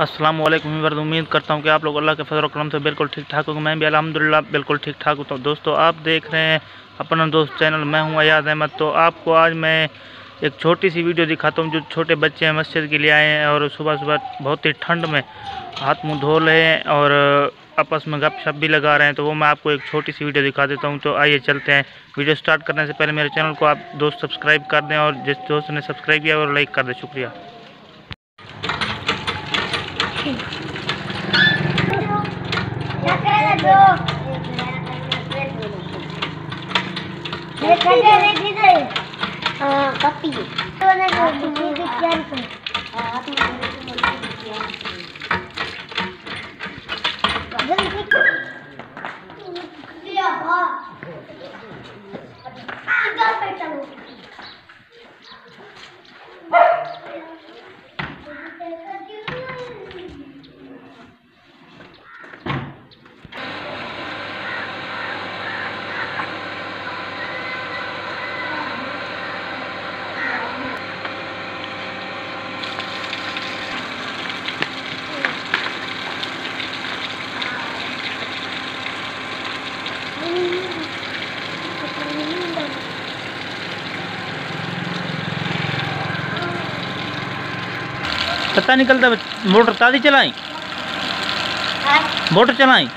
अस्सलाम वालेकुम। उम्मीद करता हूँ कि आप लोग अल्लाह के फजल और करम से बिल्कुल ठीक ठाक होंगे। मैं भी अल्हम्दुलिल्लाह बिल्कुल ठीक ठाक हूँ। तो दोस्तों, आप देख रहे हैं अपना दोस्त चैनल, मैं हूँ अयाज अहमद। तो आपको आज मैं एक छोटी सी वीडियो दिखाता हूँ। जो छोटे बच्चे हैं मस्जिद के लिए आए हैं और सुबह सुबह बहुत ही ठंड में हाथ मुँह धो रहे हैं और आपस में गपशप भी लगा रहे हैं। तो वो मैं आपको एक छोटी सी वीडियो दिखा देता हूँ। तो आइए चलते हैं। वीडियो स्टार्ट करने से पहले मेरे चैनल को आप दोस्त सब्सक्राइब कर दें और जिस दोस्त ने सब्सक्राइब किया और लाइक कर दें। शुक्रिया। पता निकलता मोटर ताज़ी चलाई, मोटर चलाई।